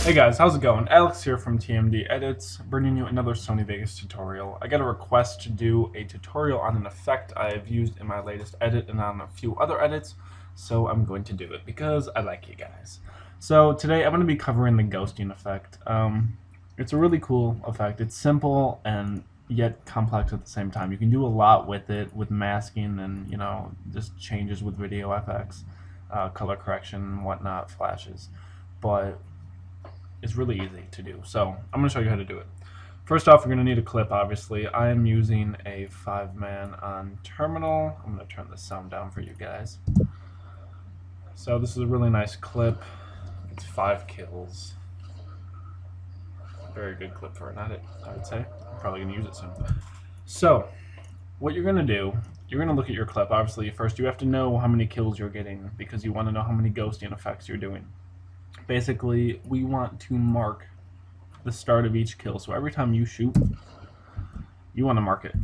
Hey guys, how's it going? Alex here from TMD Edits, bringing you another Sony Vegas tutorial. I got a request to do a tutorial on an effect I have used in my latest edit and on a few other edits, so I'm going to do it because I like you guys. So today I'm going to be covering the ghosting effect. It's a really cool effect. It's simple and yet complex at the same time. You can do a lot with it, with masking and, just changes with video FX, color correction, whatnot, flashes. But it's really easy to do. So I'm going to show you how to do it. First off, you're going to need a clip, obviously. I am using a 5-man on terminal. I'm going to turn the sound down for you guys. So this is a really nice clip. It's 5 kills. Very good clip for an edit, I would say. I'm probably going to use it soon. So what you're going to do, you're going to look at your clip. Obviously, first you have to know how many kills you're getting because you want to know how many ghosting effects you're doing. Basically, we want to mark the start of each kill. So every time you shoot, you want to mark it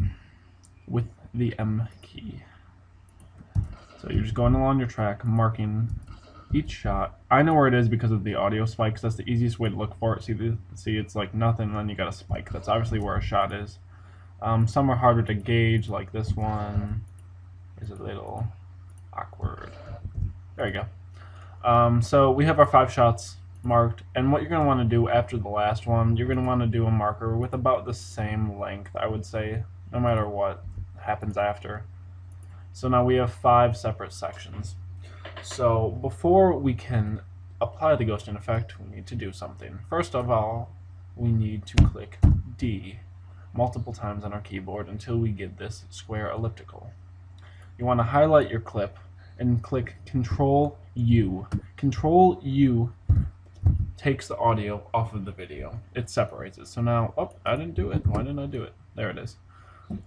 with the M key. So you're just going along your track, marking each shot. I know where it is because of the audio spikes. That's the easiest way to look for it. See, it's like nothing, and then you got a spike. That's obviously where a shot is. Some are harder to gauge, like this one is a little awkward. There you go. So we have our 5 shots marked, and what you're going to want to do after the last one, you're going to want to do a marker with about the same length, I would say, no matter what happens after. So now we have 5 separate sections. So before we can apply the ghosting effect, we need to do something. First of all, we need to click D multiple times on our keyboard until we get this square elliptical. You want to highlight your clip and click Control U. Control U takes the audio off of the video. It separates it. So now, oh, I didn't do it. Why didn't I do it? There it is.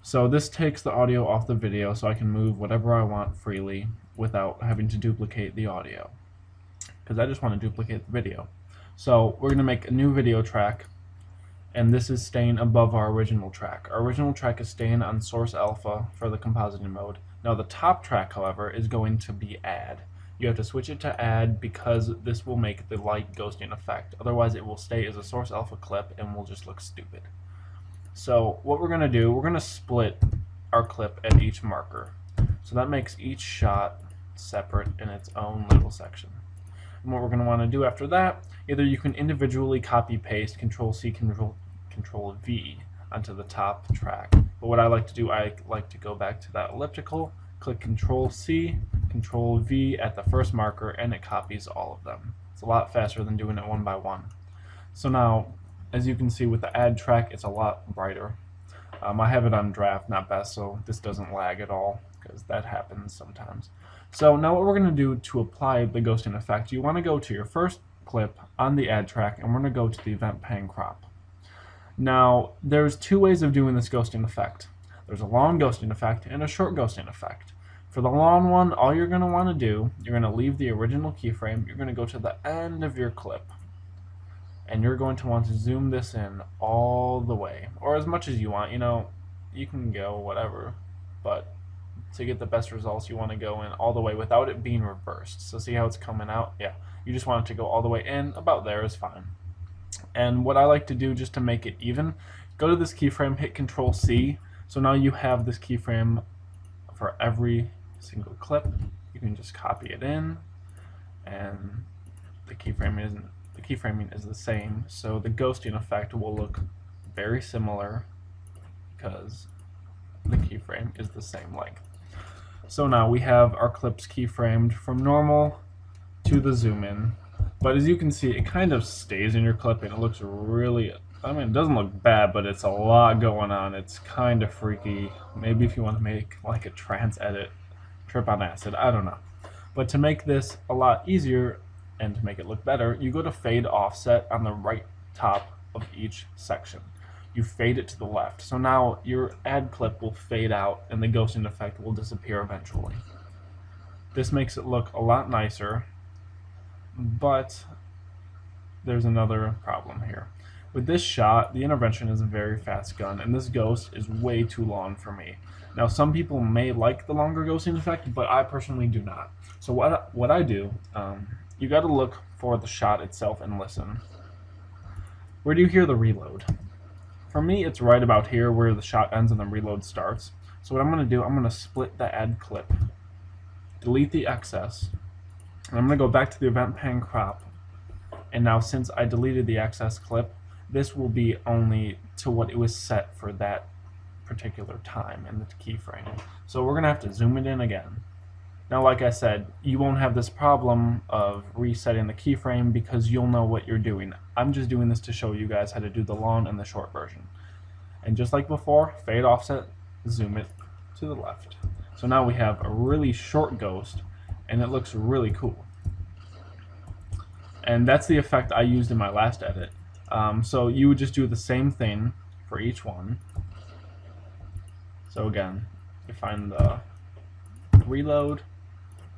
So this takes the audio off the video so I can move whatever I want freely without having to duplicate the audio. Because I just want to duplicate the video. So we're going to make a new video track, and this is staying above our original track. Our original track is staying on source alpha for the compositing mode. Now the top track, however, is going to be add. You have to switch it to add because this will make the light ghosting effect. Otherwise it will stay as a source alpha clip and will just look stupid. So what we're going to do, we're going to split our clip at each marker. So that makes each shot separate in its own little section. And what we're going to want to do after that, either you can individually copy paste Control C, Control V onto the top track. But what I like to do, I like to go back to that elliptical, click Control C, Control V at the first marker, and it copies all of them. It's a lot faster than doing it one by one. So now, as you can see with the add track, it's a lot brighter. I have it on draft, not best, so this doesn't lag at all, because that happens sometimes. So now what we're going to do to apply the ghosting effect, you want to go to your first clip on the add track, and we're going to go to the event pan crop. Now, there's 2 ways of doing this ghosting effect. There's a long ghosting effect and a short ghosting effect. For the long one, all you're going to want to do, you're going to leave the original keyframe, you're going to go to the end of your clip, and you're going to want to zoom this in all the way, or as much as you want. You can go whatever, but to get the best results, you want to go in all the way without it being reversed. So see how it's coming out? Yeah, you just want it to go all the way in. About there is fine. And what I like to do just to make it even, go to this keyframe, hit Control C. So now you have this keyframe for every single clip. You can just copy it in, and the keyframing is the same. So the ghosting effect will look very similar because the keyframe is the same length. So now we have our clips keyframed from normal to the zoom in. But as you can see, it kind of stays in your clip, and it looks really, it doesn't look bad, but it's a lot going on. It's kind of freaky. Maybe if you want to make like a trance edit, trip on acid, I don't know. But to make this a lot easier and to make it look better, you go to fade offset on the right top of each section. You fade it to the left. So now your add clip will fade out and the ghosting effect will disappear eventually. This makes it look a lot nicer. But there's another problem here. With this shot, the intervention is a very fast gun, and this ghost is way too long for me. Now, some people may like the longer ghosting effect, but I personally do not. So what I do, you got to look for the shot itself and listen. Where do you hear the reload? For me, it's right about here where the shot ends and the reload starts. So what I'm going to do, I'm going to split the add clip, delete the excess, and I'm going to go back to the event pan crop. And now since I deleted the excess clip, this will be only to what it was set for that particular time in the keyframe. So we're going to have to zoom it in again. Now, like I said, you won't have this problem of resetting the keyframe because you'll know what you're doing. I'm just doing this to show you guys how to do the long and the short version. And just like before, fade offset, zoom it to the left. So now we have a really short ghost, and it looks really cool. And that's the effect I used in my last edit. So you would just do the same thing for each one. So again, you find the reload,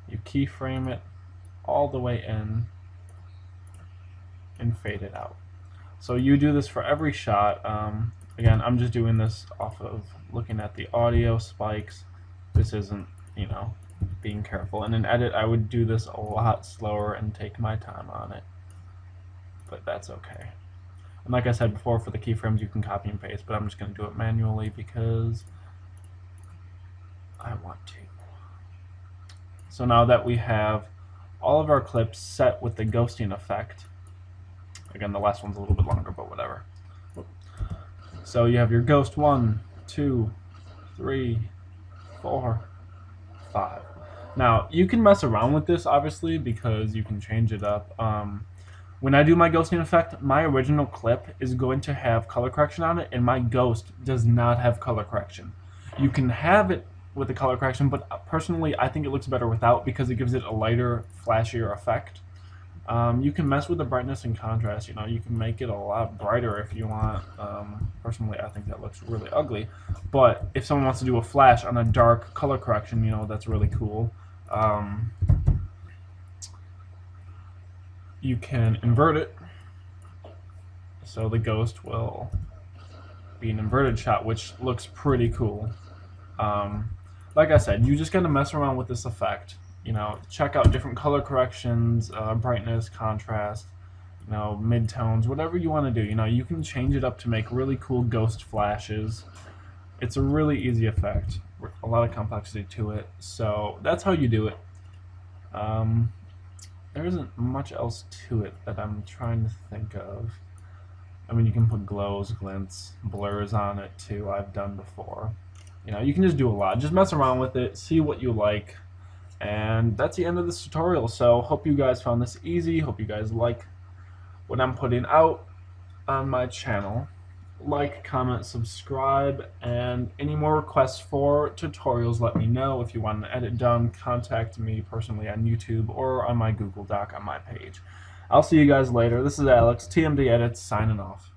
you keyframe it all the way in and fade it out. So you do this for every shot. Again, I'm just doing this off of looking at the audio spikes. This isn't, being careful. In an edit, I would do this a lot slower and take my time on it, but that's okay. And like I said before, for the keyframes, you can copy and paste, but I'm just going to do it manually because I want to. So now that we have all of our clips set with the ghosting effect, again, the last one's a little bit longer, but whatever. So you have your ghost 1, 2, 3, 4, 5. Now, you can mess around with this, obviously, because you can change it up. When I do my ghosting effect, my original clip is going to have color correction on it, and my ghost does not have color correction. You can have it with the color correction, but personally, I think it looks better without because it gives it a lighter, flashier effect. You can mess with the brightness and contrast. You can make it a lot brighter if you want. Personally, I think that looks really ugly. But if someone wants to do a flash on a dark color correction, that's really cool. You can invert it, so the ghost will be an inverted shot, which looks pretty cool. Like I said, you just gotta mess around with this effect. Check out different color corrections, brightness, contrast, midtones, whatever you want to do. You can change it up to make really cool ghost flashes. It's a really easy effect, a lot of complexity to it. So that's how you do it. There isn't much else to it that I'm trying to think of. I mean, you can put glows, glints, blurs on it too. I've done before. You can just do a lot. Just mess around with it, see what you like. And that's the end of this tutorial. So hope you guys found this easy. Hope you guys like what I'm putting out on my channel. Like, comment, subscribe, and any more requests for tutorials, let me know. If you want an edit done, contact me personally on YouTube or on my Google Doc on my page. I'll see you guys later. This is Alex, TMD Edits, signing off.